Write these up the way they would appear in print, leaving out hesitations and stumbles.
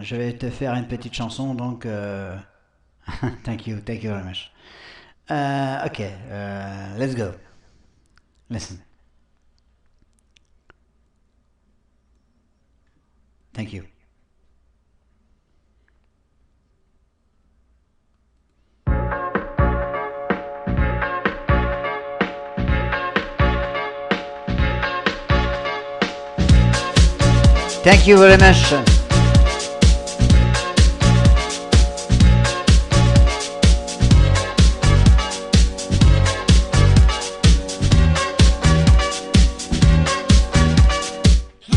je vais te faire une petite chanson, donc thank you very much. Okay, let's go. Listen. Thank you. Thank you very much.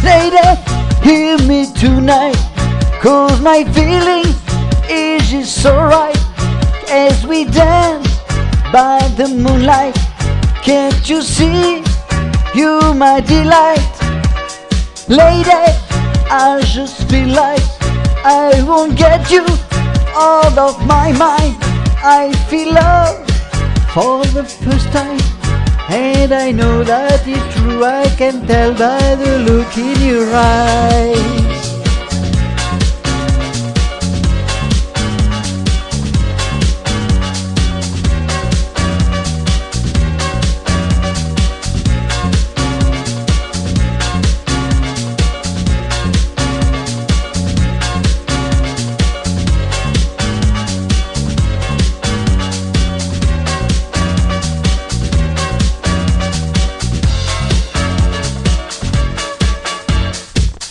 Lady, hear me tonight, 'cause my feeling is just alright. As we dance by the moonlight, can't you see, you my delight? Lady, I just feel like I won't get you out of my mind. I feel love for the first time, and I know that it's true. I can tell by the look in your eyes.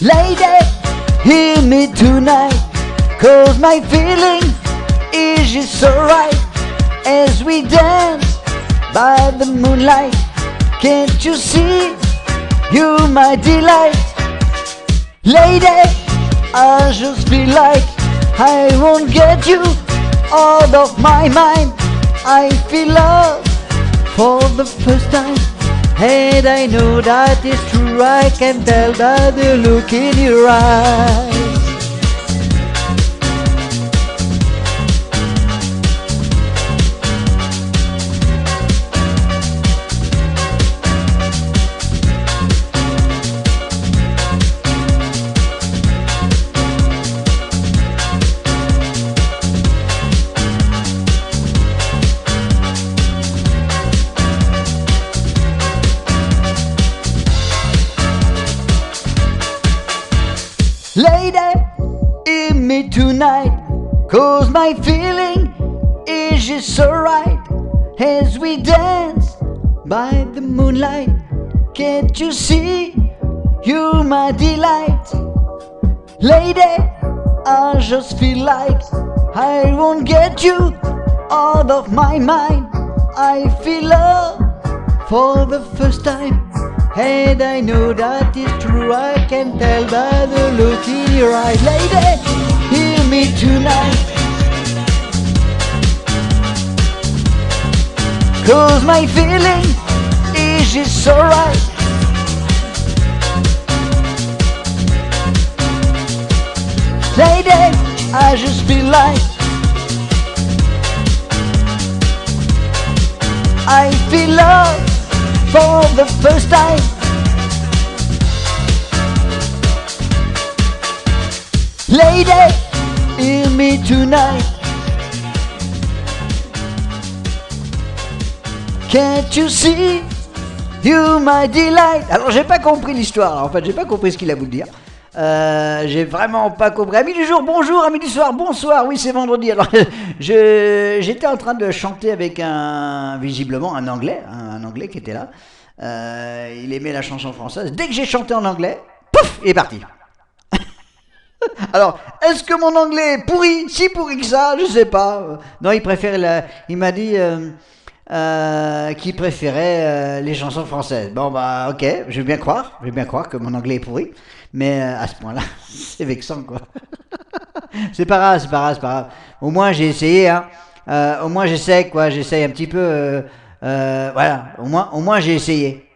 Lady, hear me tonight, 'cause my feeling is just alright. As we dance by the moonlight, can't you see, you my delight? Lady, I just feel like I won't get you out of my mind. I feel love for the first time, and I know that it's true. I can tell by the look in your eyes. Lady, hear me tonight, 'cause my feeling is just alright. As we dance by the moonlight, can't you see, you my delight? Lady, I just feel like I won't get you out of my mind. I feel love for the first time, and I know that it's true. I can tell by the look in your eyes. Lady, hear me tonight, 'cause my feeling is just alright. Lady, I just feel like I feel love for the first time. Lady, hear me tonight, can't you see, you my delight. Alors j'ai pas compris l'histoire, en fait j'ai pas compris ce qu'il a voulu dire. J'ai vraiment pas compris. Amis du jour, bonjour. Amis du soir, bonsoir. Oui, c'est vendredi. Alors, j'étais en train de chanter avec visiblement un anglais qui était là. Il aimait la chanson française. Dès que j'ai chanté en anglais, pouf, il est parti. Alors, est-ce que mon anglais est pourri, si pourri que ça, je sais pas. Non, il préfère, il m'a dit qu'il préférait les chansons françaises. Bon, bah, ok, je vais bien croire que mon anglais est pourri. Mais à ce point-là, c'est vexant, quoi. C'est pas grave. Au moins, j'ai essayé, hein. Au moins, j'essaie, quoi. J'essaye un petit peu. Voilà, au moins, j'ai essayé.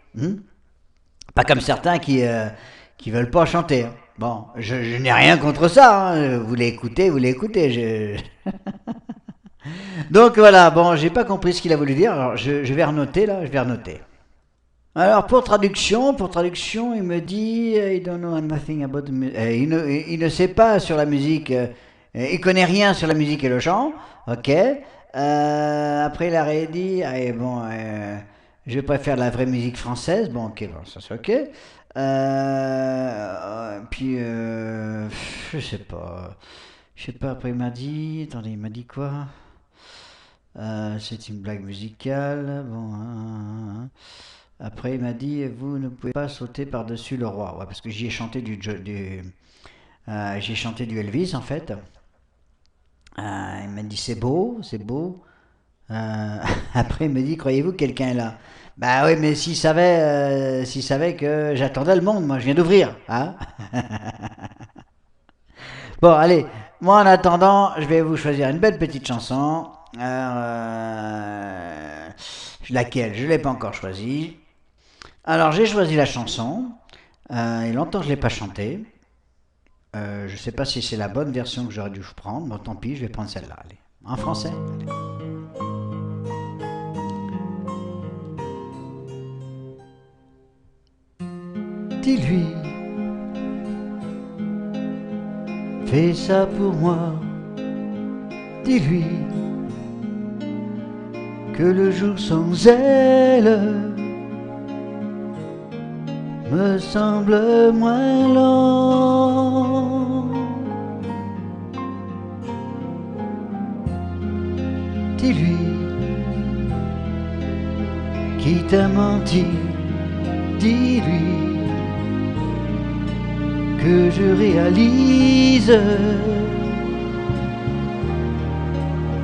Pas comme certains qui veulent pas chanter, hein. Bon, je n'ai rien contre ça, hein. Vous l'écoutez. Donc voilà, bon, j'ai pas compris ce qu'il a voulu dire. Alors, je vais renoter, là, Alors pour traduction, il me dit, I don't know nothing about the il ne sait pas sur la musique, il connaît rien sur la musique et le chant, ok. Après il a dit, bon, je préfère la vraie musique française, bon ok, bon, ça c'est ok. Puis je sais pas. Après il m'a dit, attendez, il m'a dit quoi? C'est une blague musicale, bon. Après, il m'a dit, vous ne pouvez pas sauter par-dessus le roi. Ouais, parce que j'y ai chanté j'ai chanté du Elvis, en fait. Il m'a dit, c'est beau, c'est beau. Après, il me dit, croyez-vous que quelqu'un est là? Bah oui, mais s'il savait que j'attendais le monde, moi, je viens d'ouvrir. Hein. Bon, allez, moi, en attendant, je vais vous choisir une belle petite chanson. Laquelle? Je ne l'ai pas encore choisie. Alors j'ai choisi la chanson, et longtemps je ne l'ai pas chantée. Je ne sais pas si c'est la bonne version que j'aurais dû prendre, bon tant pis, je vais prendre celle-là, allez. En français. Dis-lui, fais ça pour moi. Dis-lui que le jour sans elle me semble moins lent. Dis-lui qui t'a menti, dis-lui que je réalise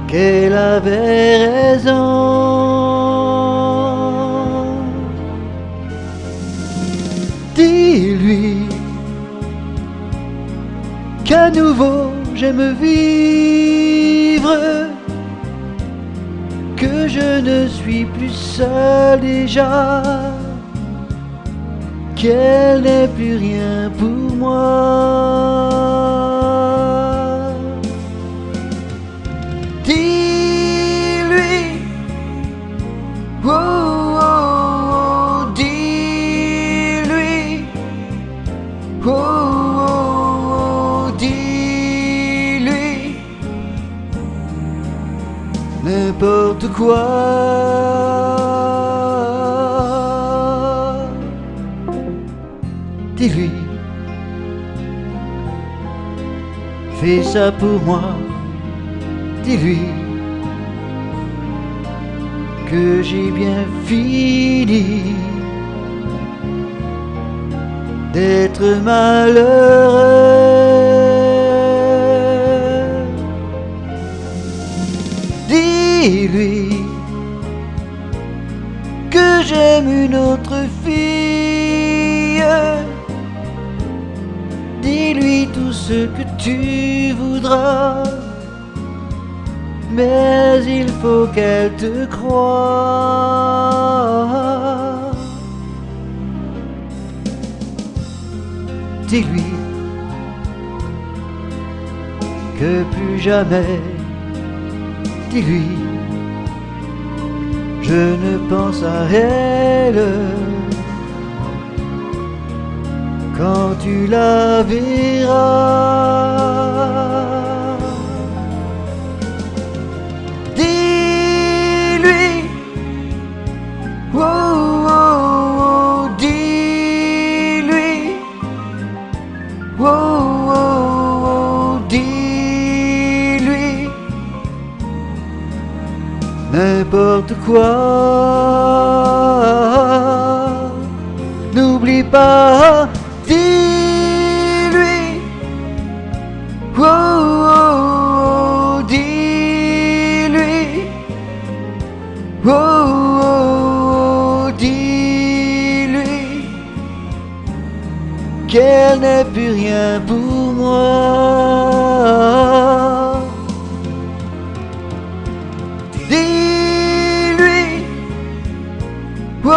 qu'elle avait raison. Dis-lui qu'à nouveau j'aime vivre, que je ne suis plus seul déjà, qu'elle n'est plus rien pour moi. Dis-lui, oh, oh, oh, dis-lui, oh, oh, oh, dis-lui, n'importe quoi. Dis-lui, fais ça pour moi. Dis-lui que j'ai bien fini d'être malheureux. Dis-lui que j'aime une autre fille. Dis-lui tout ce que tu voudras, mais il faut qu'elle te croie. Dis-lui que plus jamais, dis-lui, je ne pense à elle quand tu la verras. Dis-lui, oh, oh, oh, dis-lui, oh, oh, oh, dis-lui, n'importe quoi. N'oublie pas, dis-lui, oh, oh, oh, dis-lui, oh, oh, oh, dis-lui qu'elle n'est plus rien pour moi. Dis-lui, oh, oh,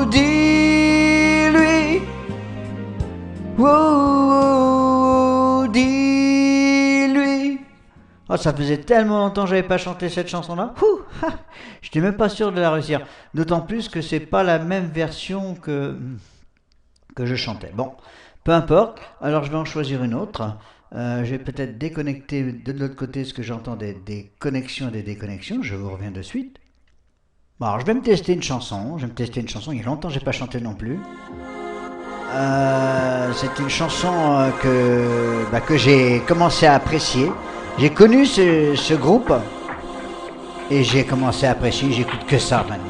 oh, dis-lui, oh, oh, oh, dis-lui. Oh, ça faisait tellement longtemps que j'avais pas chanté cette chanson-là. Je n'étais même pas sûr de la réussir. D'autant plus que c'est pas la même version que je chantais. Bon, peu importe. Alors je vais en choisir une autre. Je vais peut-être déconnecter de l'autre côté ce que j'entends des connexions et des déconnexions. Je vous reviens de suite. Bon, alors je vais me tester une chanson. Il y a longtemps que j'ai pas chanté non plus. C'est une chanson que j'ai commencé à apprécier. J'ai connu ce groupe et j'ai commencé à apprécier. J'écoute que ça maintenant.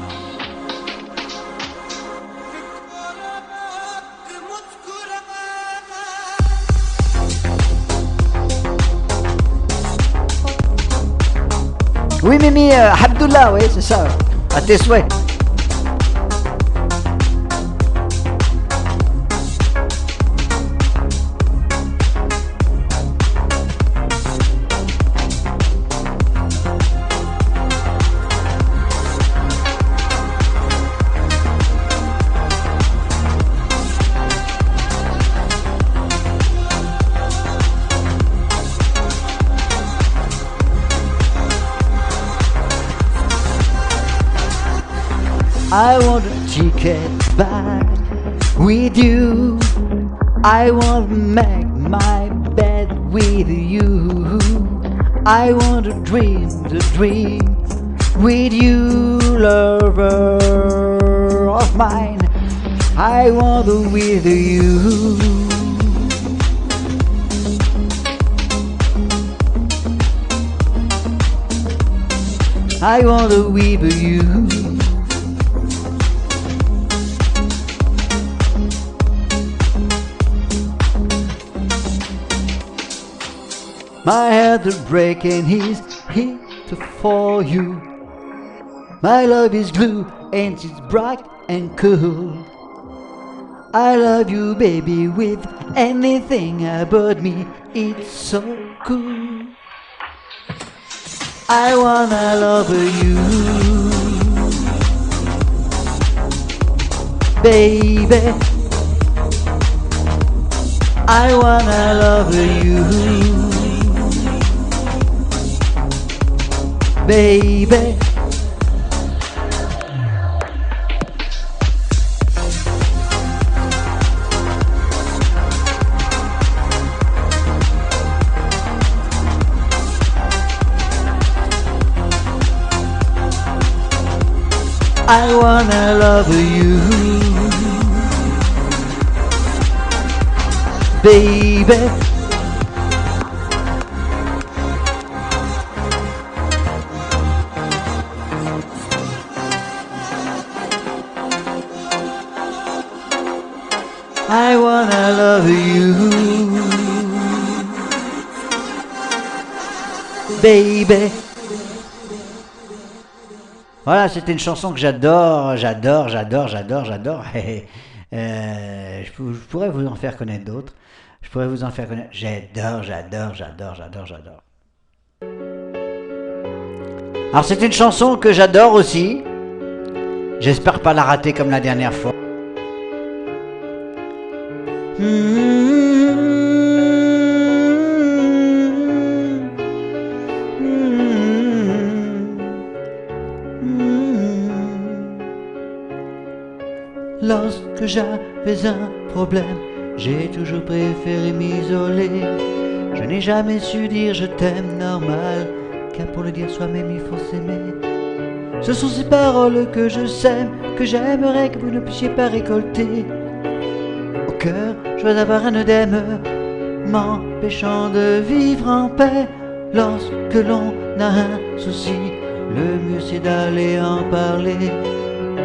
Oui, Mimi, Abdullah, oui, c'est ça. À tes souhaits. I want a ticket back with you. I want to make my bed with you. I want to dream the dream with you, lover of mine. I want to with you. I want to with you. My heart is breaking, is here for you. My love is glue and it's bright and cool. I love you, baby, with anything about me. It's so cool. I wanna love you, baby. I wanna love you. Baby, I wanna love you, baby. I wanna love you, baby. Voilà, c'était une chanson que j'adore. Je pourrais vous en faire connaître d'autres. J'adore. Alors c'est une chanson que j'adore aussi. J'espère pas la rater comme la dernière fois. Lorsque j'avais un problème, j'ai toujours préféré m'isoler. Je n'ai jamais su dire je t'aime normal, car pour le dire soi-même il faut s'aimer. Ce sont ces paroles que je sème, que j'aimerais que vous ne puissiez pas récolter. Au cœur, je veux avoir un œdème, m'empêchant de vivre en paix. Lorsque l'on a un souci, le mieux c'est d'aller en parler.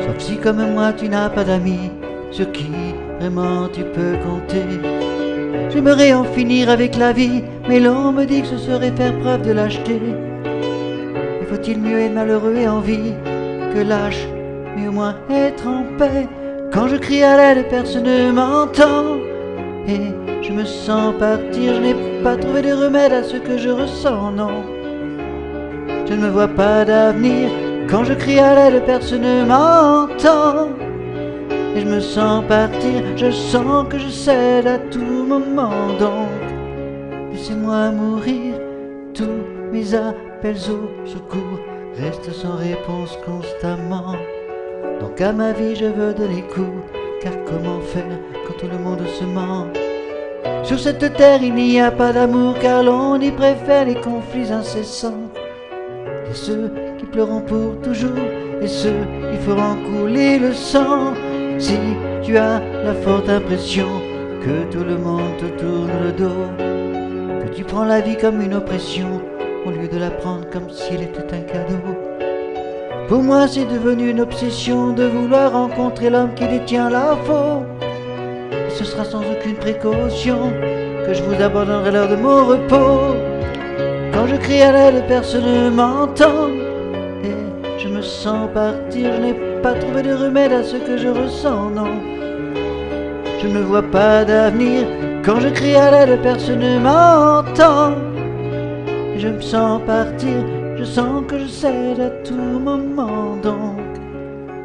Sauf si comme moi tu n'as pas d'amis, sur qui vraiment tu peux compter. J'aimerais en finir avec la vie, mais l'on me dit que ce serait faire preuve de lâcheté. Et faut-il mieux être malheureux et en vie que lâche, mais au moins être en paix. Quand je crie à l'aide, personne ne m'entend, et je me sens partir. Je n'ai pas trouvé de remède à ce que je ressens, non. Je ne me vois pas d'avenir. Quand je crie à l'aide, personne ne m'entend, et je me sens partir. Je sens que je cède à tout moment, donc laissez-moi mourir tout mes appels au secours restent sans réponse constamment. Donc à ma vie je veux donner cours, car comment faire quand tout le monde se ment? Sur cette terre il n'y a pas d'amour, car l'on y préfère les conflits incessants. Et ceux qui pleurront pour toujours, et ceux qui feront couler le sang. Si tu as la forte impression que tout le monde te tourne le dos, que tu prends la vie comme une oppression, au lieu de la prendre comme s'il était un cadeau. Pour moi c'est devenu une obsession de vouloir rencontrer l'homme qui détient la faute. Et ce sera sans aucune précaution que je vous abandonnerai l'heure de mon repos. Quand je crie à l'aide, personne ne m'entend, et je me sens partir. Je n'ai pas trouvé de remède à ce que je ressens, non. Je ne vois pas d'avenir. Quand je crie à l'aide, personne ne m'entend. Je me sens partir, je sens que je cède à tout moment. Donc,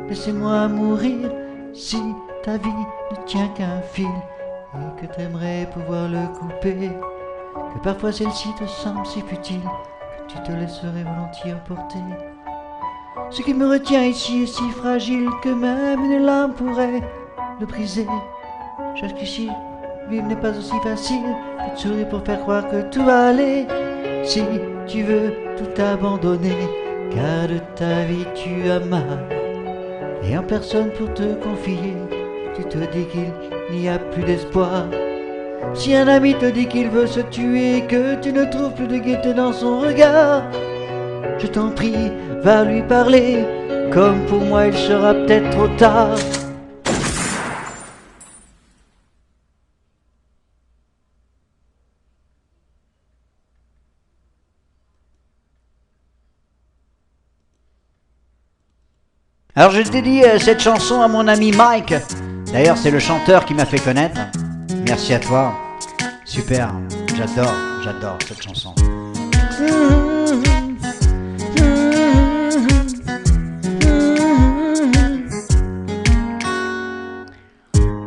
laissez-moi mourir si ta vie ne tient qu'un fil et que t'aimerais pouvoir le couper. Que parfois celle-ci te semble si futile que tu te laisserais volontiers emporter. Ce qui me retient ici est si fragile que même une lame pourrait le briser. Jusqu'ici, vivre n'est pas aussi facile que de sourire pour faire croire que tout va aller. Si tu veux tout abandonner, car de ta vie tu as mal, et en personne pour te confier, tu te dis qu'il n'y a plus d'espoir. Si un ami te dit qu'il veut se tuer, que tu ne trouves plus de gaieté dans son regard, je t'en prie, va lui parler, comme pour moi il sera peut-être trop tard. Alors je dédie cette chanson à mon ami Mike. D'ailleurs c'est le chanteur qui m'a fait connaître. Merci à toi. Super, j'adore cette chanson.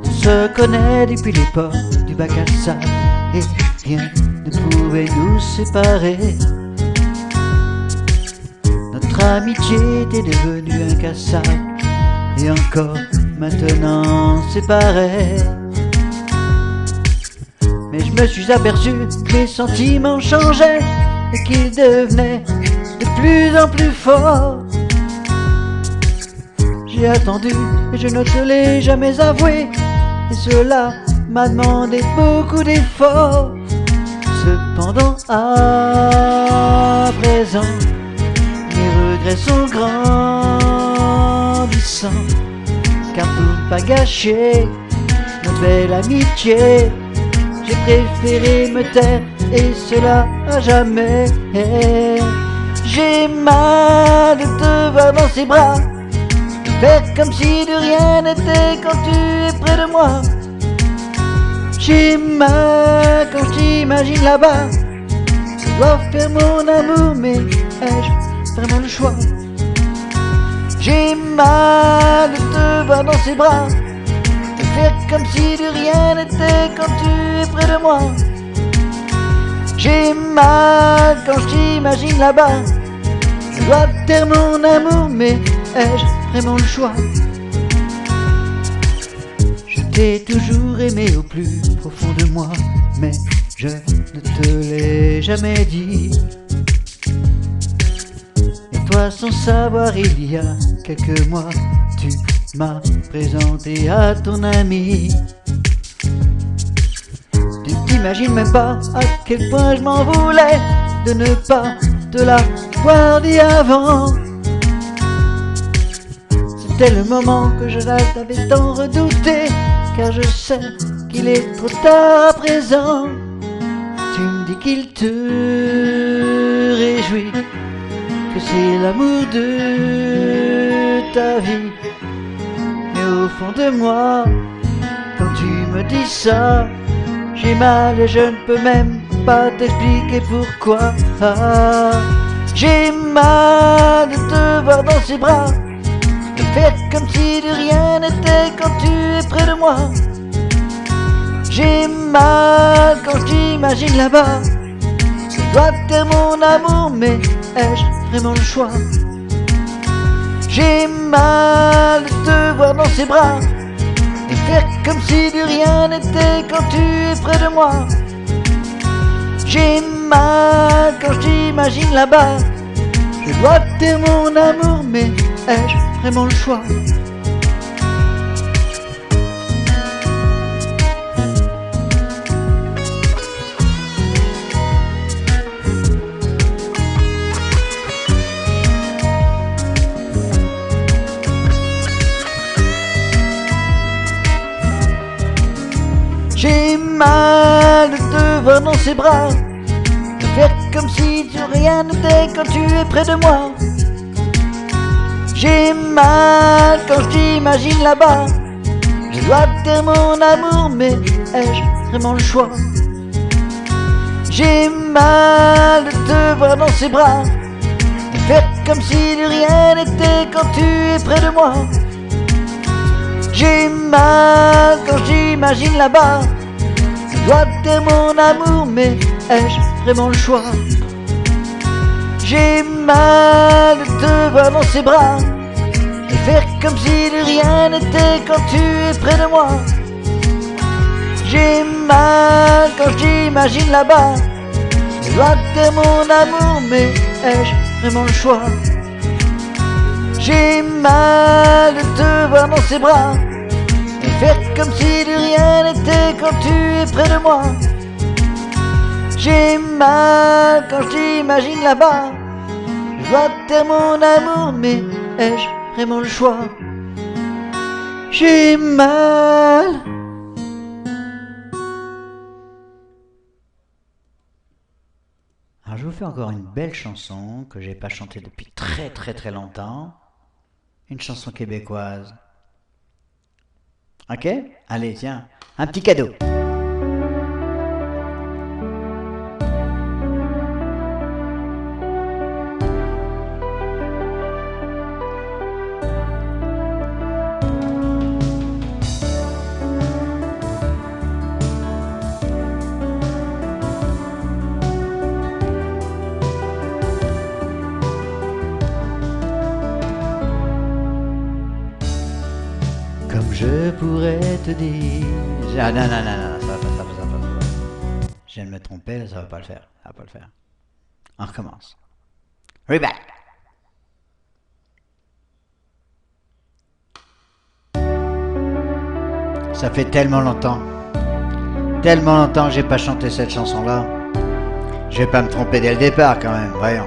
On se connaît depuis l'époque du bac à sable, et rien ne pouvait nous séparer. Notre amitié était devenue incassable, et encore maintenant c'est pareil. Mais je me suis aperçu que mes sentiments changeaient et qu'ils devenaient de plus en plus forts. J'ai attendu et je ne te l'ai jamais avoué, et cela m'a demandé beaucoup d'efforts. Cependant à présent, mes regrets sont grandissants, car pour ne pas gâcher notre belle amitié, j'ai préféré me taire, et cela à jamais. J'ai mal de te voir dans ses bras, faire comme si de rien n'était quand tu es près de moi. J'ai mal quand je t'imagine là-bas. Je dois faire mon amour, mais ai-je vraiment le choix? J'ai mal de te voir dans ses bras, faire comme si de rien n'était quand tu es près de moi. J'ai mal quand je t'imagine là-bas. Je dois taire mon amour, mais ai-je vraiment le choix? Je t'ai toujours aimé au plus profond de moi, mais je ne te l'ai jamais dit. Et toi, sans savoir, il y a quelques mois, tu m'as présenté à ton ami. Tu t'imagines même pas à quel point je m'en voulais de ne pas te l'avoir dit avant. C'était le moment que je t'avais tant redouté, car je sais qu'il est trop tard à présent. Tu me dis qu'il te réjouit, que c'est l'amour de ta vie. Mais au fond de moi, quand tu me dis ça, j'ai mal et je ne peux même pas t'expliquer pourquoi. J'ai mal de te voir dans ses bras, de faire comme si de rien n'était quand tu es près de moi. J'ai mal quand je t'imagine là-bas, Je dois taire mon amour, mais ai-je vraiment le choix? J'ai mal de te voir dans ses bras et faire comme si de rien n'était quand tu es près de moi. J'ai mal quand je t'imagine là-bas. Je dois taire mon amour, mais ai-je vraiment le choix? J'ai mal de te voir dans ses bras, de faire comme si de rien n'était quand tu es près de moi. J'ai mal quand je t'imagine là-bas. Je dois taire mon amour, mais ai-je vraiment le choix? J'ai mal de te voir dans ses bras, de faire comme si de rien n'était quand tu es près de moi. J'ai mal quand j'imagine là-bas. Je dois taire mon amour, mais ai-je vraiment le choix? J'ai mal de te voir dans ses bras et faire comme si de rien n'était quand tu es près de moi. J'ai mal quand j'imagine là-bas. Je dois taire mon amour, mais ai-je vraiment le choix? J'ai mal de te voir dans ses bras et faire comme si de rien n'était quand tu es près de moi. J'ai mal quand j'imagine là-bas. Je dois taire mon amour, mais ai-je vraiment le choix? J'ai mal. Alors je vous fais encore une belle chanson que j'ai pas chantée depuis très longtemps. Une chanson québécoise. Ok? Allez, tiens, un petit cadeau. Comme je pourrais te dire... Ah non, ça va pas. Je viens de me tromper, là, ça va pas le faire. On recommence. Reback. Ça fait tellement longtemps que j'ai pas chanté cette chanson-là. Je vais pas me tromper dès le départ quand même, voyons.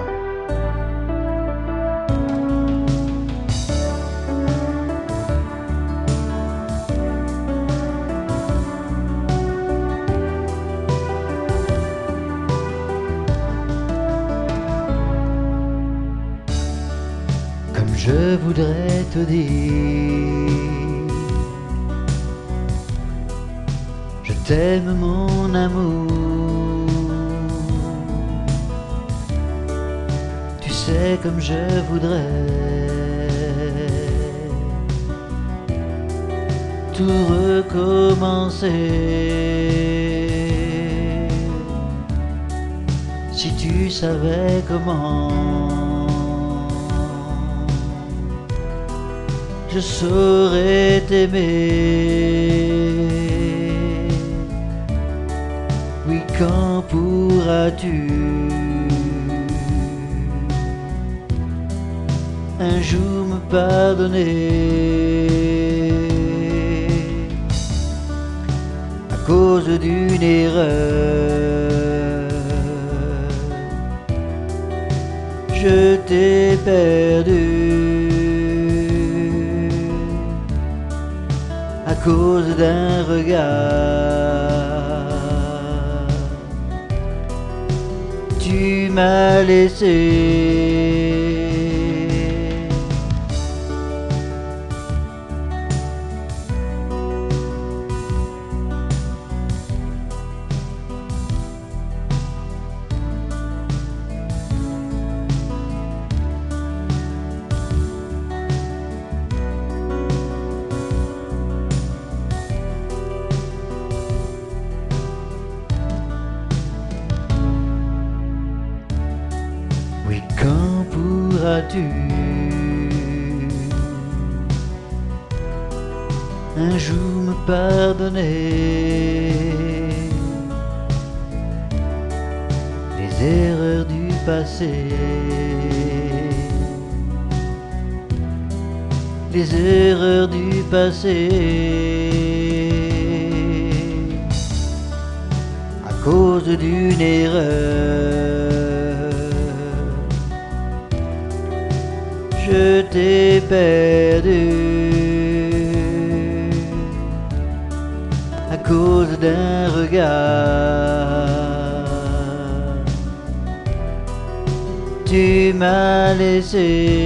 Comme je voudrais te dire, je t'aime mon amour. Tu sais comme je voudrais tout recommencer. Si tu savais comment je saurais t'aimer. Oui, quand pourras-tu un jour me pardonner à cause d'une erreur? Je t'ai perdu à cause d'un regard. Tu m'as laissé. voudras-tu un jour me pardonner les erreurs du passé, les erreurs du passé, à cause d'une erreur, je t'ai perdu. À cause d'un regard, tu m'as laissé.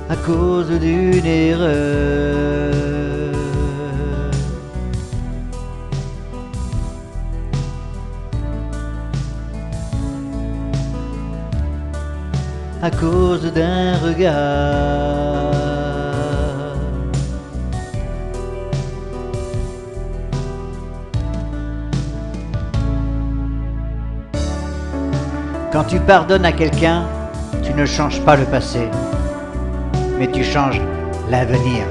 À cause d'une erreur, à cause d'un regard. Quand tu pardonnes à quelqu'un, tu ne changes pas le passé, mais tu changes l'avenir.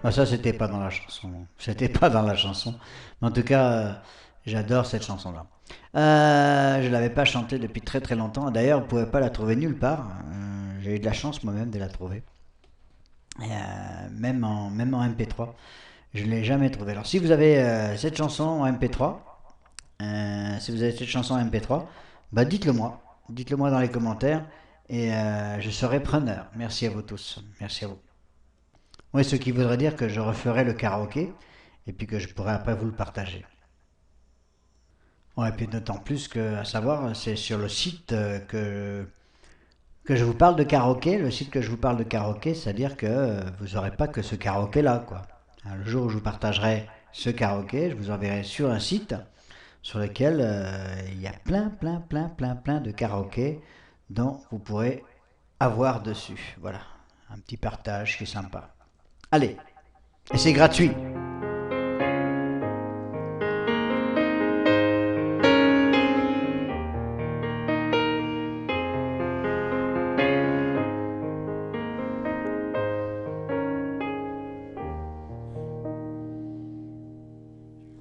Ah, ça, c'était pas dans la chanson. C'était pas dans la chanson. Mais en tout cas, j'adore cette chanson-là. Je l'avais pas chantée depuis très très longtemps. D'ailleurs, vous pouvez pas la trouver nulle part. J'ai eu de la chance moi-même de la trouver. Même en MP3. Je ne l'ai jamais trouvée. Alors, si vous avez cette chanson en MP3, bah dites-le moi. Dites-le moi dans les commentaires et je serai preneur. Merci à vous tous. Merci à vous. Oui, ce qui voudrait dire que je referai le karaoké et puis que je pourrai après vous le partager. Ouais, et puis d'autant plus que, à savoir, c'est sur le site que je vous parle de karaoké, le site que je vous parle de karaoké, c'est-à-dire que vous n'aurez pas que ce karaoké-là, quoi. Le jour où je vous partagerai ce karaoké, je vous enverrai sur un site sur lequel il y a plein de karaokés dont vous pourrez avoir dessus. Voilà, un petit partage qui est sympa. Allez, et c'est gratuit.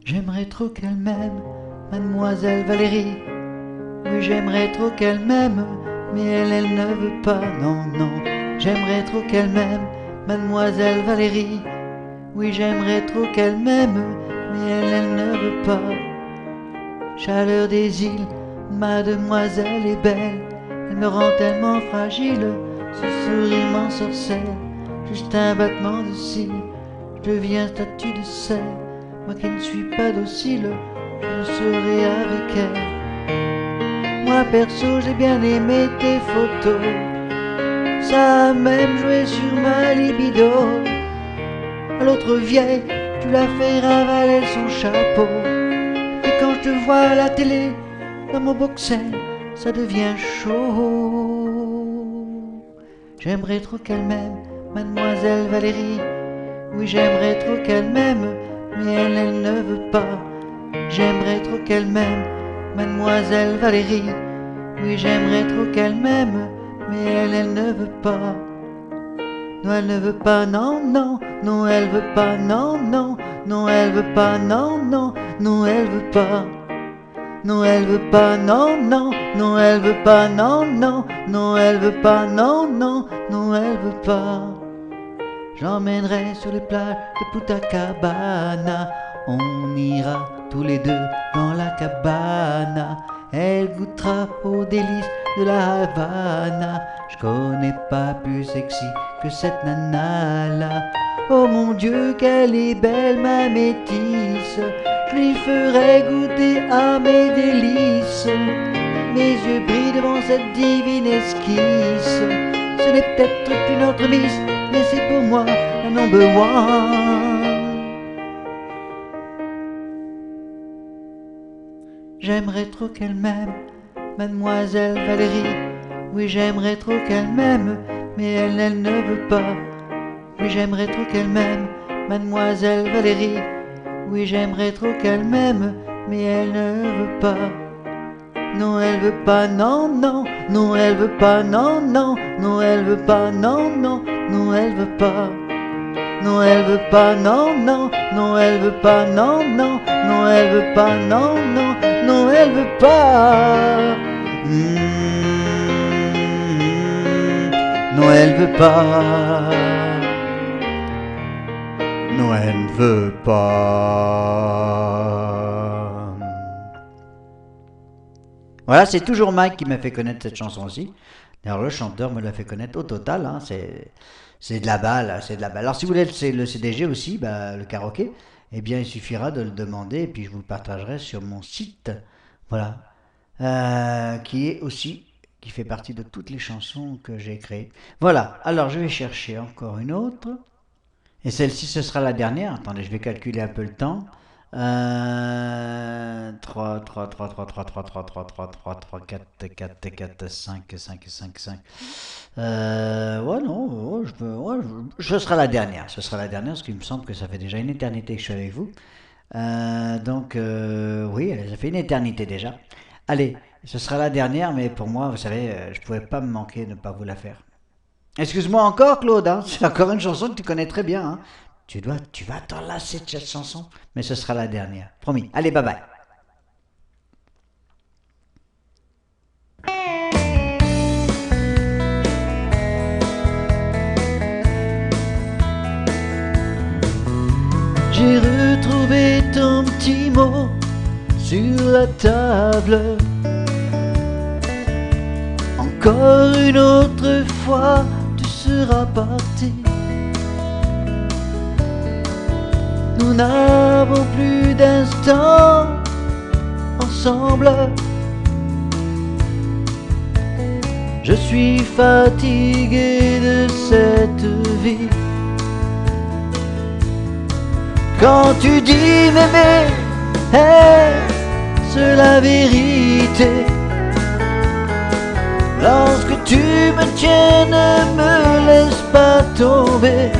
J'aimerais trop qu'elle m'aime, mademoiselle Valérie. Oui, j'aimerais trop qu'elle m'aime, mais elle ne veut pas, non, non. J'aimerais trop qu'elle m'aime, mademoiselle Valérie. Oui, j'aimerais trop qu'elle m'aime, mais elle ne veut pas. Chaleur des îles, mademoiselle est belle. Elle me rend tellement fragile, ce sourire m'ensorcelle. Juste un battement de cils, je deviens statue de sel. Moi qui ne suis pas docile, je serai avec elle. Moi perso, j'ai bien aimé tes photos, ça a même joué sur ma libido. À l'autre vieille, tu l'as fait ravaler son chapeau. Et quand je te vois à la télé, dans mon boxer, ça devient chaud. J'aimerais trop qu'elle m'aime, mademoiselle Valérie. Oui, j'aimerais trop qu'elle m'aime, mais elle ne veut pas. J'aimerais trop qu'elle m'aime, mademoiselle Valérie. Oui, j'aimerais trop qu'elle m'aime, mais elle ne veut pas. Non, elle ne veut pas, non, non, non, elle veut pas, non, non, non, elle veut pas, non, non, non, elle veut pas. Non, elle veut pas, non, non, non, elle veut pas, non, non, non, elle veut pas, non, non, non, elle veut pas. J'emmènerai sur les plages de Punta Cabana. On ira tous les deux dans la cabana. Elle goûtera aux délices de la Havana. Je connais pas plus sexy que cette nana-là. Oh mon Dieu, qu'elle est belle, ma métisse. Je lui ferai goûter à mes délices. Mes yeux brillent devant cette divine esquisse. Ce n'est peut-être qu'une autre miss, mais c'est pour moi la number one. J'aimerais trop qu'elle m'aime, mademoiselle Valérie. Oui, j'aimerais trop qu'elle m'aime, mais elle ne veut pas. Oui, j'aimerais trop qu'elle m'aime, Mademoiselle Valérie. Oui, j'aimerais trop qu'elle m'aime, mais elle ne veut pas. Non, elle veut pas, non, non, non, elle veut pas, non, non, non, elle veut pas, non, non, non, elle veut pas. Non, elle veut pas, non, non, non, elle veut pas, non, non, non, elle veut pas, non, non, non, elle veut pas. Non, elle veut pas. Non, elle ne veut pas. Voilà, c'est toujours Mike qui m'a fait connaître cette chanson-ci. D'ailleurs, le chanteur me l'a fait connaître au total. Hein, c'est de la balle, c'est de la balle. Alors, si vous voulez le CDG aussi, bah, le karaoké, eh bien, il suffira de le demander et puis je vous le partagerai sur mon site. Voilà. Qui est aussi, qui fait partie de toutes les chansons que j'ai créées. Voilà. Alors, je vais chercher encore une autre. Et celle-ci, ce sera la dernière. Attendez, je vais calculer un peu le temps. 3, 3, 3, 3, 3, 3, 3, 3, 3, 3, 3, 4, 4, 4, 5, 5, 5, 5. Ouais, non, ouais, ce sera la dernière. Ce sera la dernière, parce qu'il me semble que ça fait déjà une éternité que je suis avec vous. Donc, oui, ça fait une éternité déjà. Allez, ce sera la dernière, mais pour moi, vous savez, je ne pouvais pas me manquer de ne pas vous la faire. Excuse-moi encore, Claude, hein, c'est encore une chanson que tu connais très bien. Hein. Tu vas t'en lasser de cette chanson, mais ce sera la dernière. Promis. Allez, bye bye. J'ai retrouvé ton petit mot sur la table. Encore une autre fois, tu seras parti. Nous n'avons plus d'instants ensemble. Je suis fatigué de cette vie. Quand tu dis m'aimer, est-ce la vérité? Lorsque tu me tiens, ne me laisse pas tomber.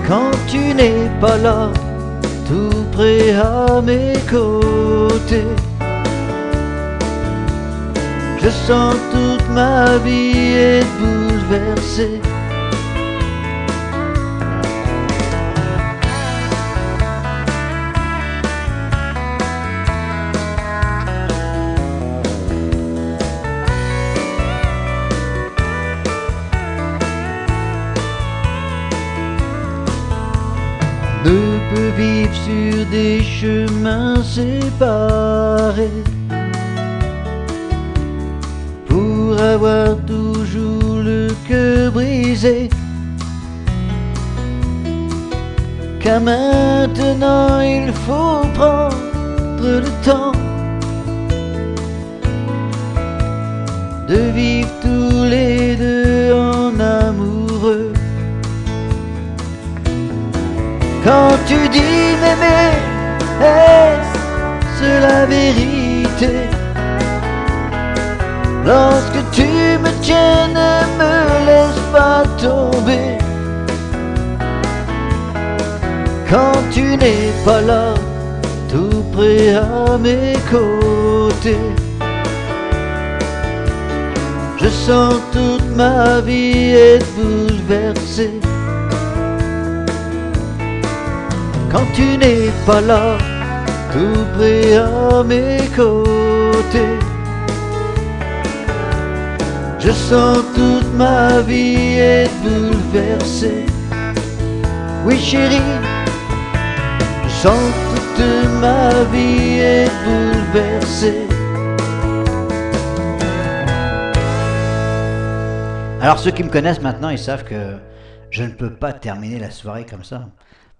Quand tu n'es pas là, tout près à mes côtés, je sens toute ma vie être bouleversée. Ne peut vivre sur des chemins séparés pour avoir toujours le cœur brisé. Car maintenant il faut prendre le temps de vivre tous les deux en amoureux. Quand tu dis m'aimer, est-ce la vérité? Lorsque tu me tiens, ne me laisse pas tomber. Quand tu n'es pas là, tout près à mes côtés, je sens toute ma vie être bouleversée. Quand tu n'es pas là, tout près à mes côtés, je sens toute ma vie être bouleversée. Oui chérie, je sens toute ma vie être bouleversée. Alors ceux qui me connaissent maintenant, ils savent que je ne peux pas terminer la soirée comme ça,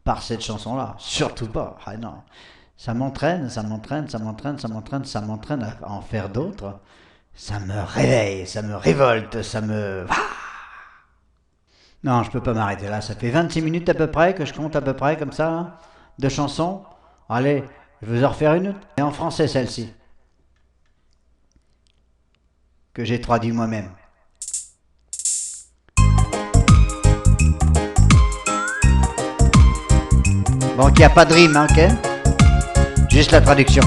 par cette chanson-là, surtout pas. Ah non, ça m'entraîne, ça m'entraîne, ça m'entraîne, ça m'entraîne, ça m'entraîne à en faire d'autres. Ça me réveille, ça me révolte, ça me... Non, je peux pas m'arrêter là, ça fait 26 minutes à peu près que je compte à peu près comme ça, hein, de chansons. Allez, je vais vous en refaire une autre. Et en français celle-ci, que j'ai traduit moi-même. Bon, il n'y a pas de rime, hein, ok? Juste la traduction.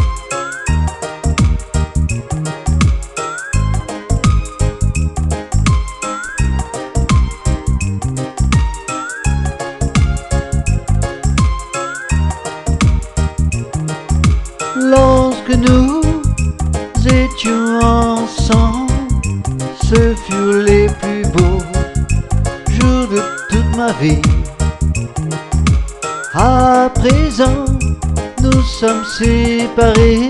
Lorsque nous étions ensemble, ce furent les plus beaux jours de toute ma vie. À présent, nous sommes séparés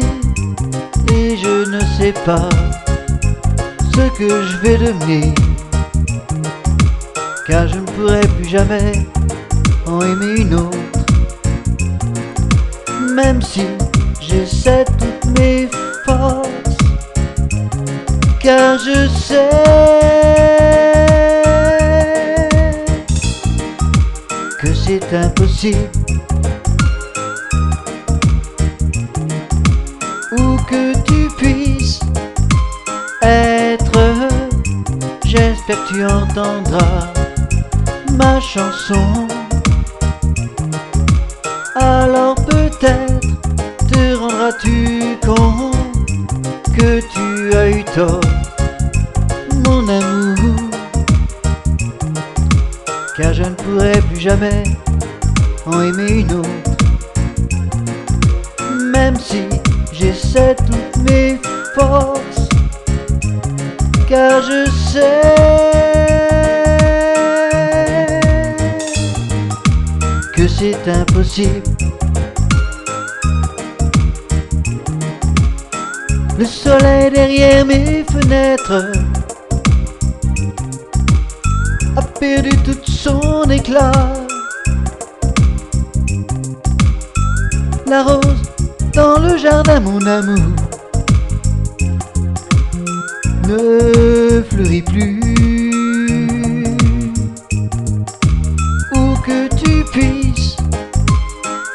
et je ne sais pas ce que je vais devenir, car je ne pourrai plus jamais en aimer une autre, même si j'essaie toutes mes forces, car je sais que c'est impossible, où que tu puisses être, j'espère que tu entendras ma chanson. Alors peut-être te rendras-tu compte que tu as eu tort, mon amour, car je ne pourrai plus jamais en aimer une autre, même si j'essaie toutes mes forces, car je sais que c'est impossible. Le soleil derrière mes fenêtres a perdu tout son éclat. La rose dans le jardin, mon amour, ne fleurit plus. Où que tu puisses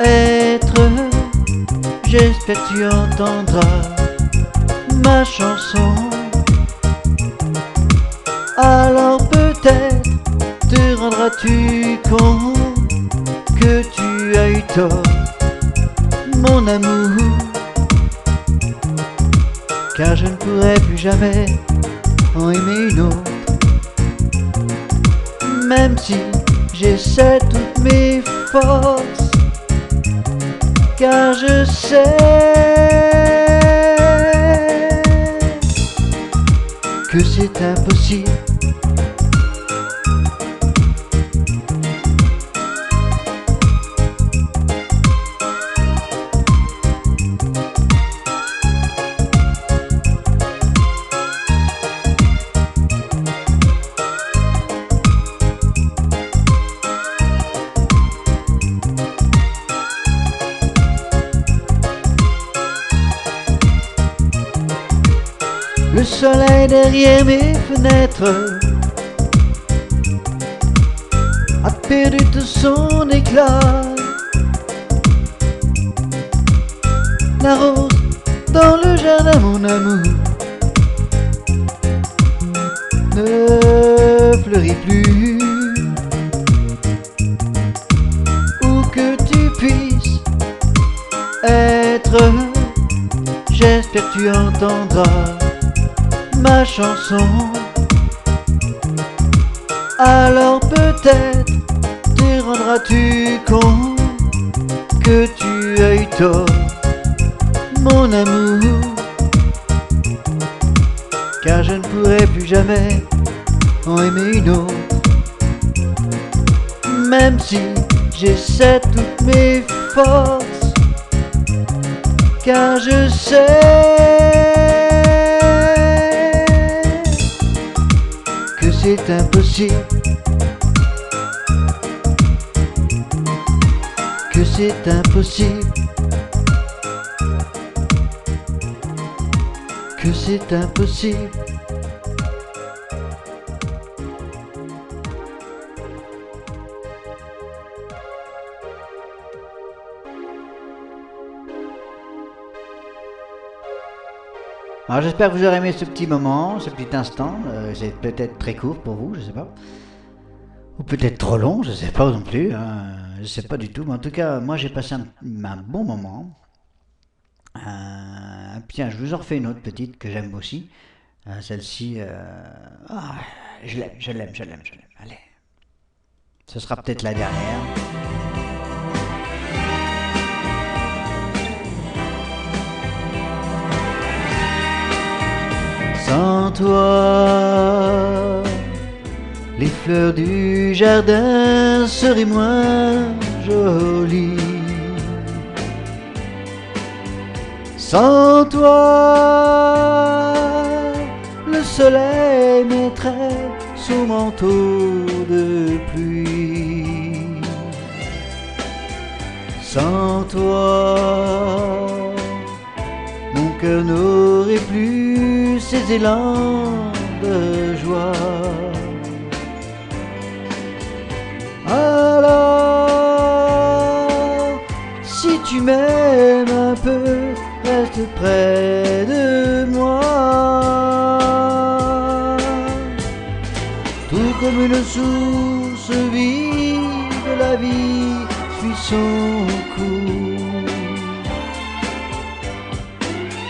être, j'espère que tu entendras ma chanson. Alors peut-être te rendras-tu compte que tu as eu tort, mon amour, car je ne pourrai plus jamais en aimer une autre, même si j'essaie toutes mes forces, car je sais que c'est impossible. Le soleil derrière mes fenêtres a perdu tout son éclat. La rose dans le jardin, mon amour, ne fleurit plus. Où que tu puisses être, j'espère que tu entendras ma chanson. Alors peut-être te rendras-tu compte que tu as eu tort, mon amour, car je ne pourrai plus jamais en aimer une autre, même si j'essaie toutes mes forces, car je sais que c'est impossible, que c'est impossible, que c'est impossible. Alors j'espère que vous aurez aimé ce petit moment, ce petit instant. C'est peut-être très court pour vous, je sais pas. Ou peut-être trop long, je sais pas non plus, hein, je sais pas du tout. Mais en tout cas, moi j'ai passé un bon moment. Tiens, je vous en refais une autre petite que j'aime aussi. Celle-ci, je l'aime, je l'aime, je l'aime, je l'aime. Allez, ce sera peut-être la dernière. Sans toi, les fleurs du jardin seraient moins jolies. Sans toi, le soleil mettrait son manteau de pluie. Sans toi, mon cœur n'aurait plus ses élans de joie. Alors, si tu m'aimes un peu, reste près de moi. Tout comme une source vive de la vie suit son cours,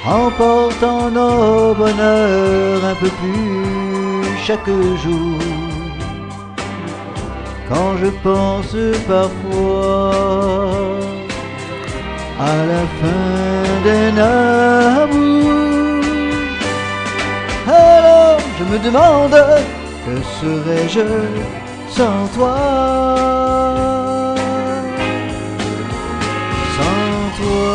emportant nos bonheurs un peu plus chaque jour. Quand je pense parfois à la fin d'un amour, alors je me demande que serais-je sans toi. Sans toi,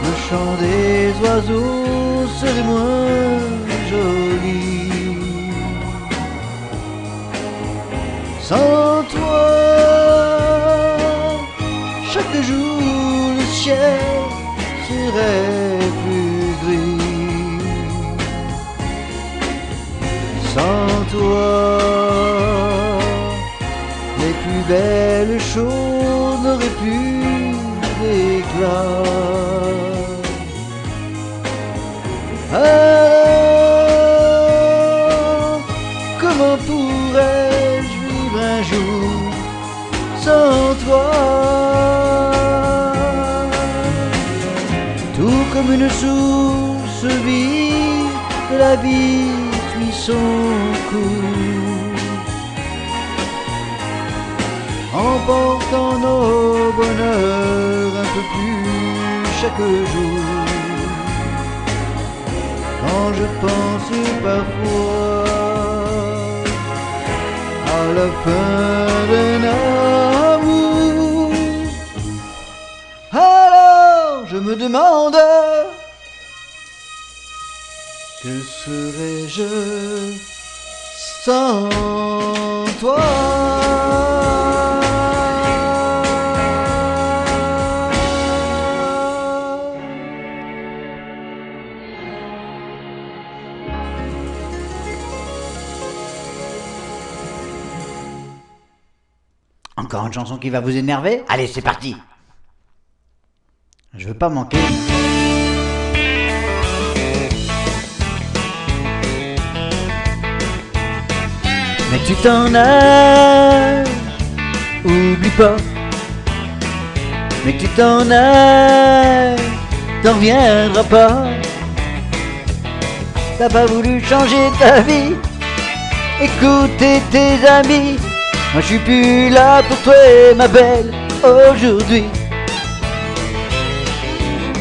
le chant des oiseaux serait moins joli. Sans toi, chaque jour le ciel serait plus gris. Sans toi, les plus belles choses n'auraient plus d'éclat. Alors, comment pourrais-je vivre un jour sans toi? Tout comme une source vive de la vie suit son cours, emportant nos bonheurs un peu plus chaque jour. Quand je pense parfois à la fin d'un amour, alors je me demande que serais-je sans toi? Encore une chanson qui va vous énerver? Allez, c'est parti! Je veux pas manquer. Mais tu t'en as, oublie pas. Mais tu t'en as, t'en reviendras pas. T'as pas voulu changer ta vie, écouter tes amis. Moi je suis plus là pour toi, ma belle, aujourd'hui.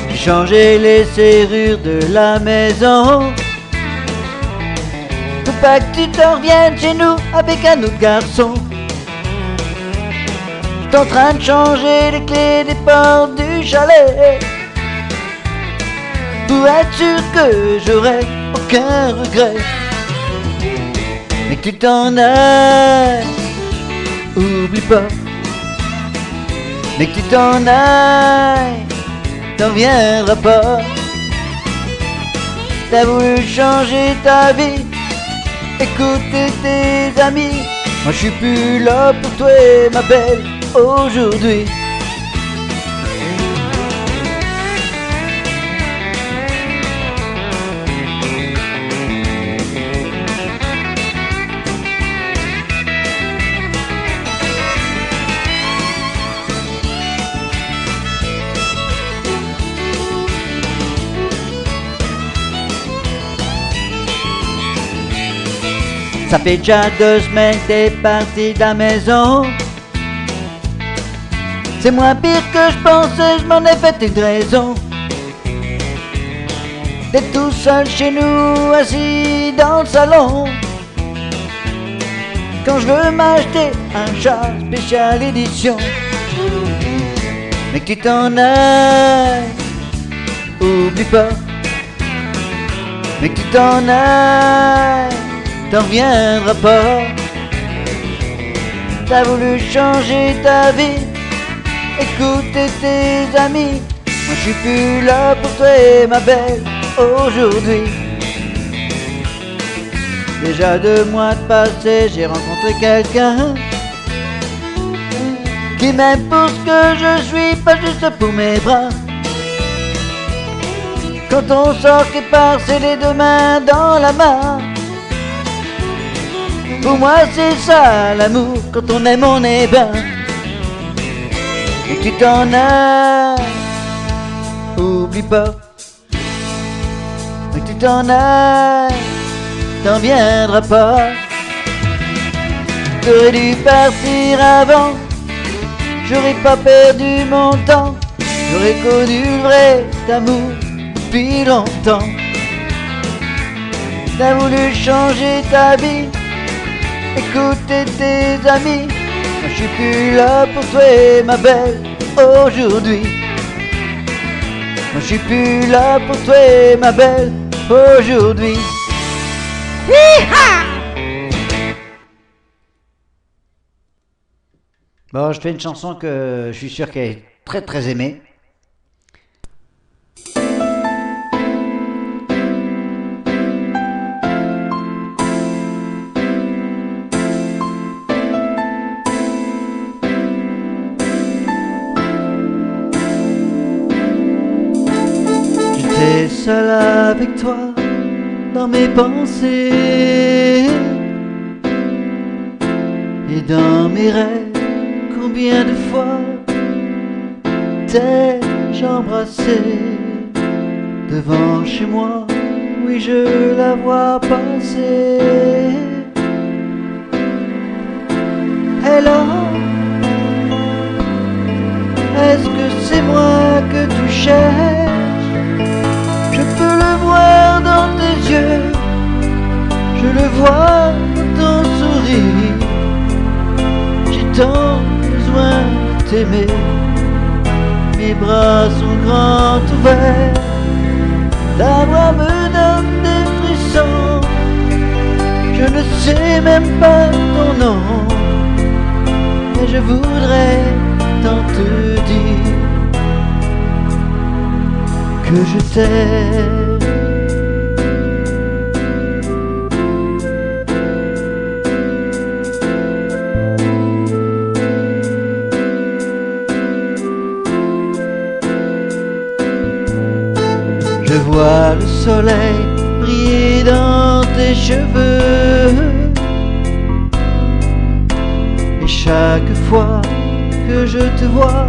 J'ai changé les serrures de la maison. Faut pas que tu t'en reviennes chez nous avec un autre garçon. J'suis en train de changer les clés des portes du chalet, pour être sûr que j'aurai aucun regret. Mais que tu t'en ailles, oublie pas. Mais que tu t'en ailles, t'en reviendras pas. T'as voulu changer ta vie, écouter tes amis. Moi je suis plus là pour toi, ma belle, aujourd'hui. Ça fait déjà 2 semaines que t'es parti de la maison. C'est moins pire que je pensais, je m'en ai fait une raison. T'es tout seul chez nous, assis dans le salon. Quand je veux m'acheter un chat spécial édition, mais que tu t'en ailles, oublie pas. Mais que tu t'en ailles, t'en reviendras pas. T'as voulu changer ta vie, écouter tes amis. Moi je suis plus là pour toi, ma belle, aujourd'hui. Déjà 2 mois de passé, j'ai rencontré quelqu'un qui m'aime pour ce que je suis, pas juste pour mes bras. Quand on sort quelque part, c'est les 2 mains dans la main. Pour moi c'est ça l'amour, quand on aime on est bien. Et que tu t'en ailles, oublie pas. Et que tu t'en ailles, t'en viendras pas. T'aurais dû partir avant, j'aurais pas perdu mon temps. J'aurais connu le vrai amour depuis longtemps. T'as voulu changer ta vie, écouter tes amis. Moi je suis plus là pour toi, ma belle, aujourd'hui. Moi je suis plus là pour toi, ma belle, aujourd'hui. Bon, je fais une chanson que je suis sûr qu'elle est très très aimée. J'étais seul avec toi dans mes pensées et dans mes rêves. Combien de fois t'ai-je embrassé devant chez moi? Oui, je la vois passer. Hello, est-ce que c'est moi que tu cherches? Je peux le voir dans tes yeux, je le vois dans ton sourire. J'ai tant besoin de t'aimer, mes bras sont grands ouverts. Ta voix me donne des frissons, je ne sais même pas ton nom, mais je voudrais tant te dire que je t'aime. Je vois le soleil briller dans tes cheveux, et chaque fois que je te vois,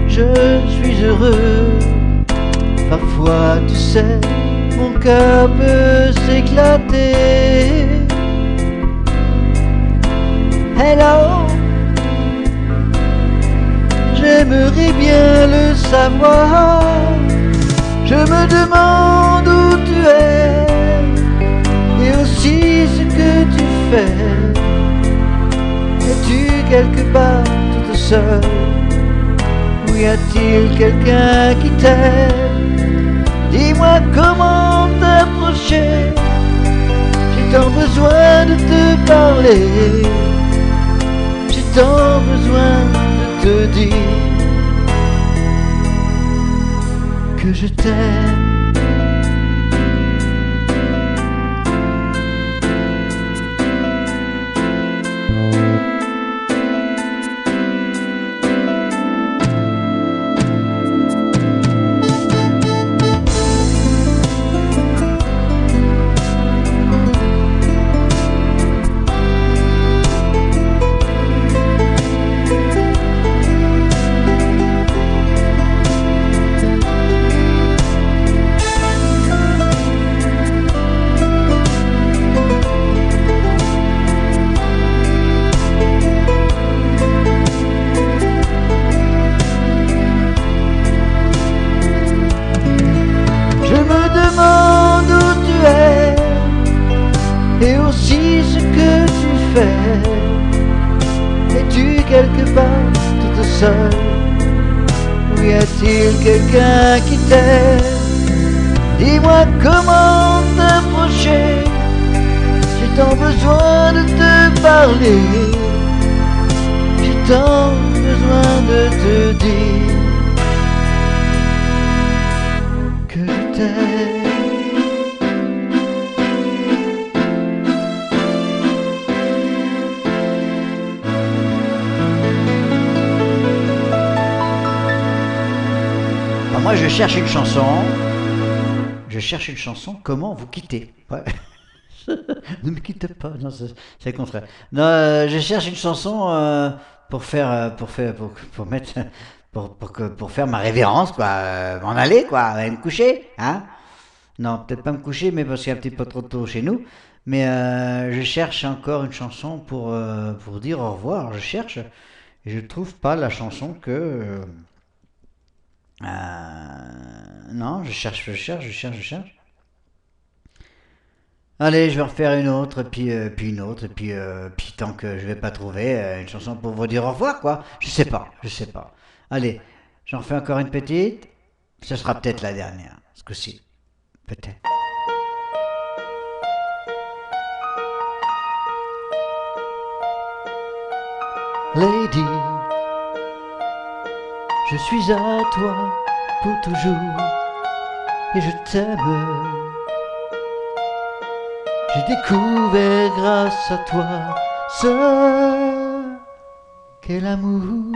je suis heureux. Parfois tu sais, mon cœur peut s'éclater. Hello, j'aimerais bien le savoir. Je me demande où tu es, et aussi ce que tu fais. Es-tu quelque part toute seule, ou y a-t-il quelqu'un qui t'aime? Dis-moi comment t'approcher, j'ai tant besoin de te parler. J'ai tant besoin de te dire que je t'aime. quelque part, toute seule? Ou y a-t-il quelqu'un qui t'aime? Dis-moi comment t'approcher, j'ai tant besoin de te parler, j'ai tant besoin de te dire que je t'aime. Moi, je cherche une chanson. Je cherche une chanson. Comment vous quitter? Ouais. Ne me quitte pas. Non, c'est le contraire. Non, je cherche une chanson pour mettre, pour faire ma révérence, quoi. M'en aller, quoi. Aller me coucher, hein? Non, peut-être pas me coucher, mais parce qu'il y a un petit peu trop tôt chez nous. Mais je cherche encore une chanson pour dire au revoir. Je cherche et je trouve pas la chanson que. Non, je cherche. Allez, je vais en refaire une autre, puis une autre, puis tant que je vais pas trouver une chanson pour vous dire au revoir, quoi. Je sais pas. Allez, j'en fais encore une petite. Ce sera peut-être la dernière, ce coup-ci, peut-être. Lady, je suis à toi pour toujours et je t'aime. J'ai découvert grâce à toi ce qu'est l'amour.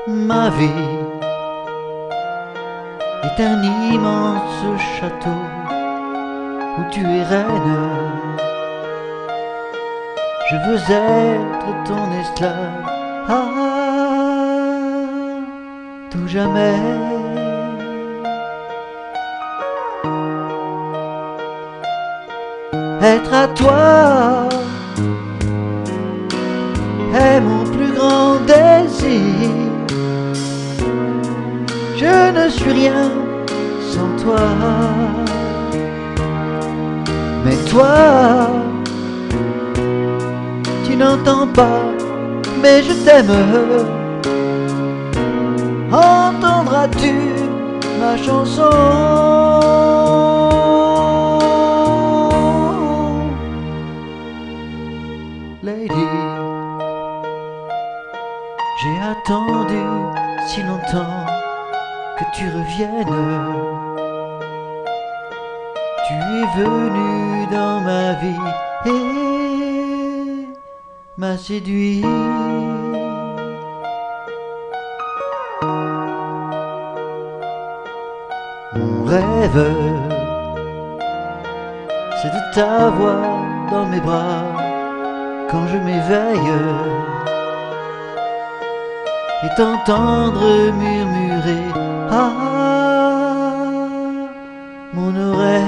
Ma vie est un immense château où tu es reine. Je veux être ton esclave tout jamais. Être à toi est mon plus grand désir. Je ne suis rien sans toi. Mais toi, tu n'entends pas, mais je t'aime. Entendras-tu ma chanson? Lady, j'ai attendu si longtemps que tu reviennes. Tu es venu dans ma vie et m'a séduit. Mon rêve, c'est de t'avoir dans mes bras quand je m'éveille et t'entendre murmurer à mon oreille.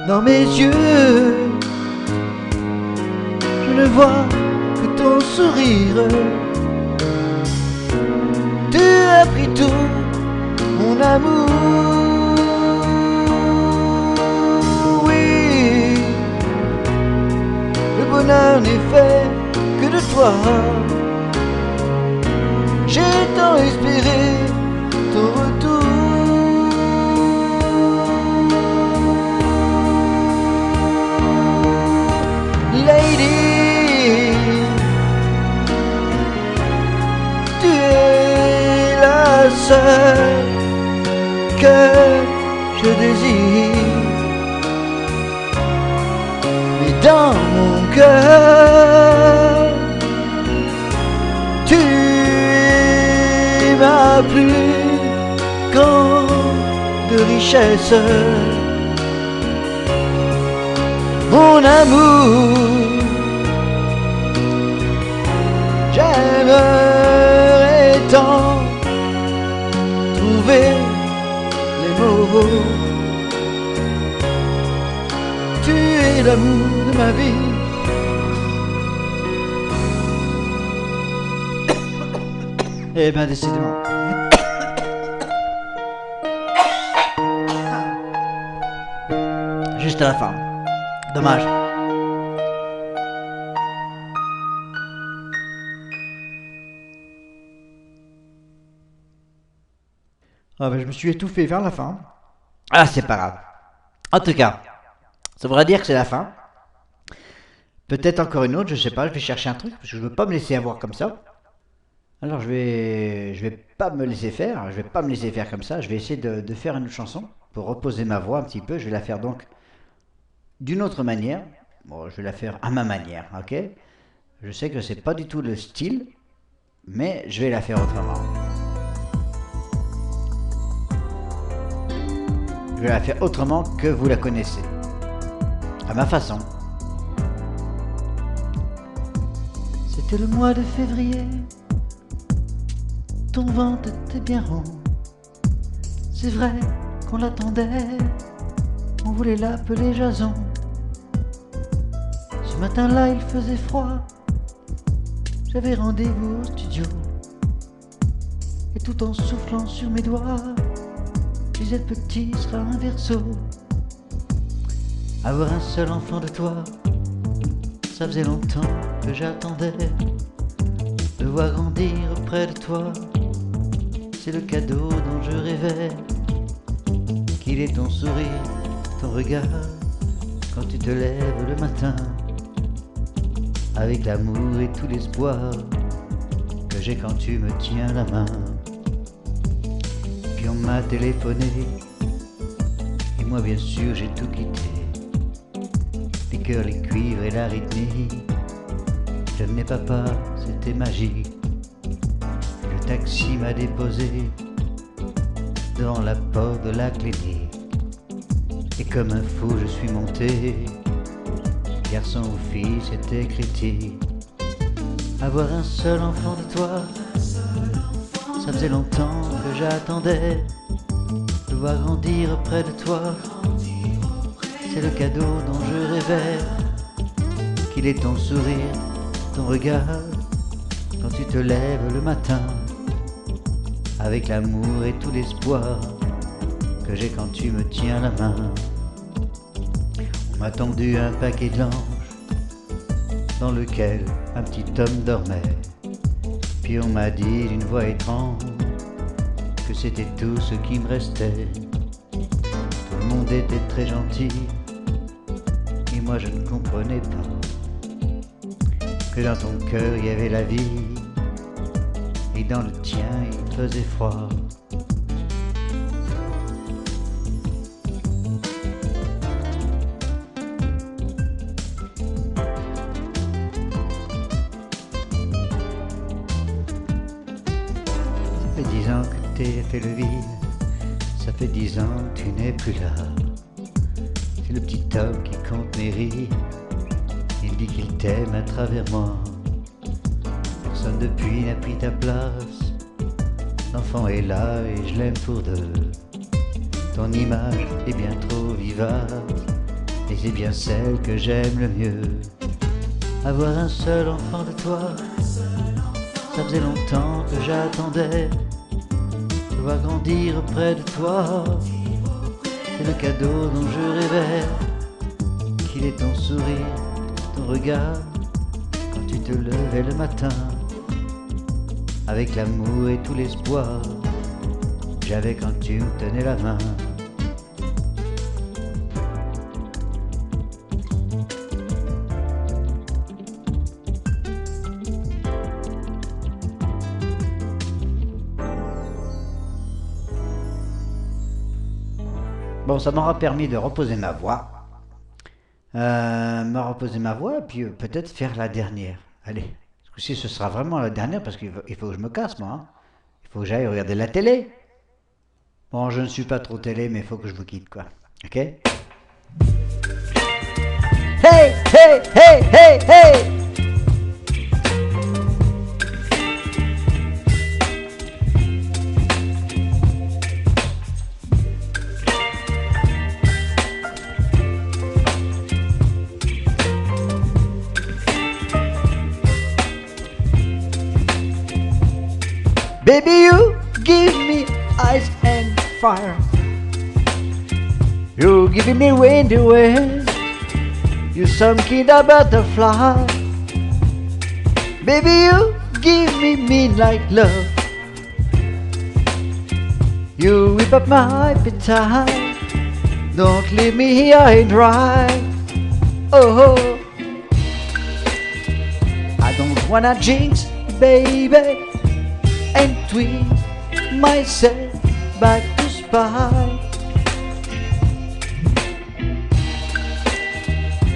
Dans mes yeux, je ne vois que ton sourire. Tu as pris tout mon amour. Oui, le bonheur n'est fait que de toi. J'ai tant espéré ton retour. Lady, tu es la seule que je désire. Mais dans mon cœur, tu m'as plus qu'en de richesse. Mon amour, j'aimerais tant trouver les mots. Tu es l'amour de ma vie. Eh bien, décidément. juste à la fin. Dommage. Ah bah je me suis étouffé vers la fin. Ah, c'est pas grave. En tout cas, ça voudrait dire que c'est la fin. Peut-être encore une autre, je sais pas, je vais chercher un truc, parce que je veux pas me laisser avoir comme ça. Alors je vais pas me laisser faire, je vais pas me laisser faire comme ça, je vais essayer de faire une autre chanson pour reposer ma voix un petit peu, je vais la faire donc d'une autre manière. Bon, je vais la faire à ma manière, ok? Je sais que c'est pas du tout le style, mais je vais la faire autrement. Je vais la faire autrement que vous la connaissez. À ma façon. C'était le mois de février. Ton ventre était bien rond. C'est vrai qu'on l'attendait. On voulait l'appeler Jason. Ce matin-là, il faisait froid. J'avais rendez-vous au studio. Et tout en soufflant sur mes doigts, je disais le petit sera un verso. Avoir un seul enfant de toi, ça faisait longtemps que j'attendais. De voir grandir près de toi, c'est le cadeau dont je rêvais. Qu'il est ton sourire, ton regard, quand tu te lèves le matin, avec l'amour et tout l'espoir que j'ai quand tu me tiens la main. Puis on m'a téléphoné, et moi bien sûr j'ai tout quitté. Les cœurs, les cuivres et la rythmie. Je n'ai papa, c'était magique. Le taxi m'a déposé devant la porte de la clinique. Et comme un fou je suis monté. Garçon ou fille, c'était critique. Avoir un seul enfant de toi, ça faisait longtemps que j'attendais. De voir grandir près de toi, c'est le cadeau dont je rêvais. Qu'il est ton sourire, ton regard, quand tu te lèves le matin, avec l'amour et tout l'espoir que j'ai quand tu me tiens la main. On m'a tendu un paquet de linge dans lequel un petit homme dormait. Puis on m'a dit d'une voix étrange que c'était tout ce qui me restait. Tout le monde était très gentil et moi je ne comprenais pas que dans ton cœur il y avait la vie et dans le tien il faisait froid. Ça fait 10 ans que t'es fait le vide, ça fait 10 ans que tu n'es plus là. C'est le petit homme qui compte mes rires, il dit qu'il t'aime à travers moi. Personne depuis n'a pris ta place, l'enfant est là et je l'aime pour deux. Ton image est bien trop vivace et c'est bien celle que j'aime le mieux. Avoir un seul enfant de toi, ça faisait longtemps que j'attendais. De voir grandir près de toi, c'est le cadeau dont je rêvais. Qu'il est ton sourire, ton regard, quand tu te levais le matin, avec l'amour et tout l'espoir que j'avais quand tu me tenais la main. Bon, ça m'aura permis de reposer ma voix. Me reposer ma voix, et puis peut-être faire la dernière. Allez, si ce sera vraiment la dernière, parce qu'il faut que je me casse, moi. Hein. Il faut que j'aille regarder la télé. Bon, je ne suis pas trop télé, mais il faut que je vous quitte, quoi. Ok? Hey, hey, hey, hey, hey! Baby, you give me ice and fire. You're giving me wind away. You some kid a butterfly. Baby, you give me mean like love. You whip up my appetite. Don't leave me here and dry. Oh, I don't wanna jinx, baby, and twist myself back to spite.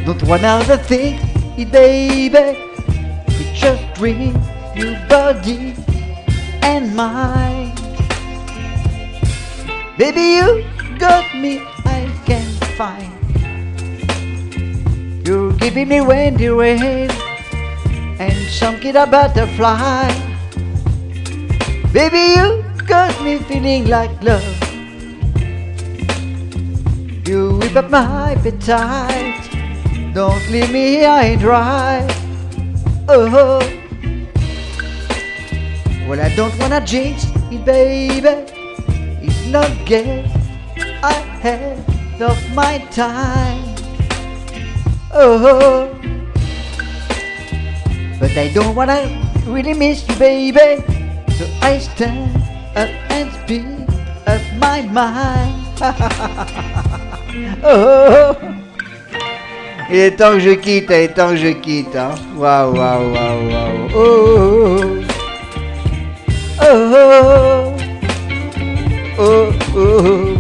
Don't wanna overthink it, baby. It just dream your body and mind. Baby, you got me, I can't find. You're giving me windy rain and some kid a butterfly. Baby, you got me feeling like love. You whip up my appetite. Don't leave me here and dry. Oh, well, I don't wanna jinx it, baby. It's not get ahead of my time. Oh, but I don't wanna really miss you, baby. So I stand up and speak up my mind. Oh, il est temps que je quitte, il est temps que je quitte. Hein. Waouh, waouh, waouh, waouh. Oh, oh, oh, oh, oh.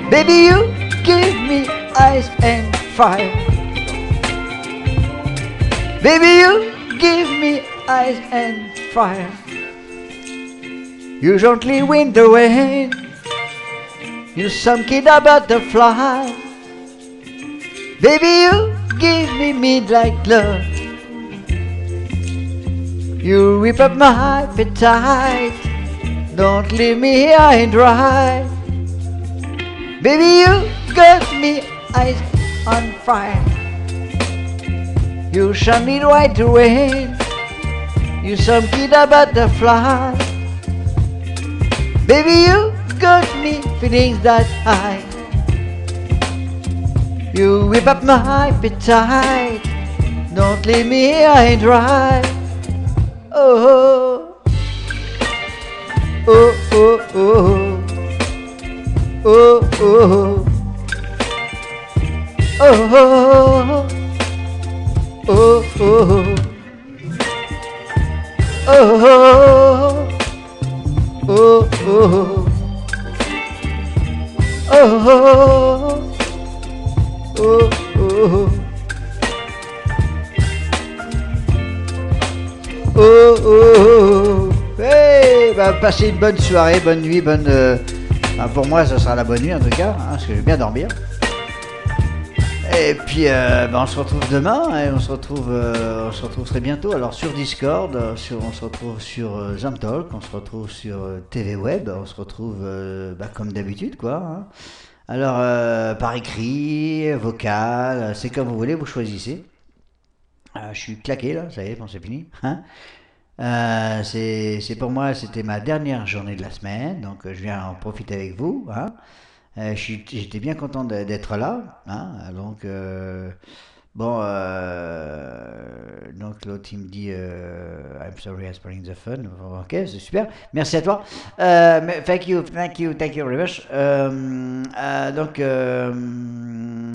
Baby, you give me ice and fire. Baby, you give me ice and fire. You gently wind the rain. You some kid a butterfly. Baby, you give me meat like love. You whip up my appetite. Don't leave me here and dry. Baby, you got me eyes on fire. You shine me right away. You some kid a butterfly. Baby, you got me feelings that high. You whip up my appetite. Don't leave me here and dry. Oh, oh, oh, oh. Oh, oh, oh, oh, oh, oh, oh, oh, oh, oh. Hey, bah, passez une bonne soirée, bonne nuit, bonne... pour moi, ça sera la bonne nuit en tout cas, hein, parce que je vais bien dormir. Et puis, on se retrouve demain, et on se retrouve très bientôt. Alors sur Discord, on se retrouve sur Zamtalk, on se retrouve sur TV Web, on se retrouve comme d'habitude, quoi. Hein. Alors, par écrit, vocal, c'est comme vous voulez, vous choisissez. Je suis claqué là, ça y est, bon, c'est fini. Hein. C'est pour moi, c'était ma dernière journée de la semaine, donc je viens en profiter avec vous. Hein. J'étais bien content d'être là. Hein. Donc, donc l'autre il me dit I'm sorry I'm spoiling the fun. Ok, c'est super. Merci à toi. Thank you very much.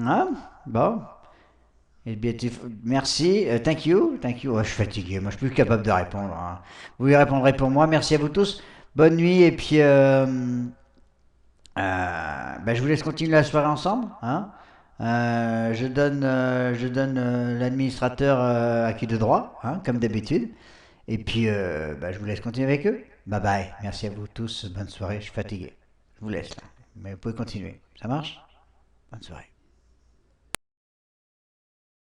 Hein, bon. Merci, thank you. Ouais, je suis fatigué, moi je suis plus capable de répondre. Hein. Vous y répondrez pour moi. Merci à vous tous. Bonne nuit et puis je vous laisse continuer la soirée ensemble. Hein. Je donne l'administrateur à qui de droit, hein, comme d'habitude. Et puis je vous laisse continuer avec eux. Bye bye. Merci à vous tous. Bonne soirée. Je suis fatigué. Je vous laisse là. Mais vous pouvez continuer. Ça marche? Bonne soirée.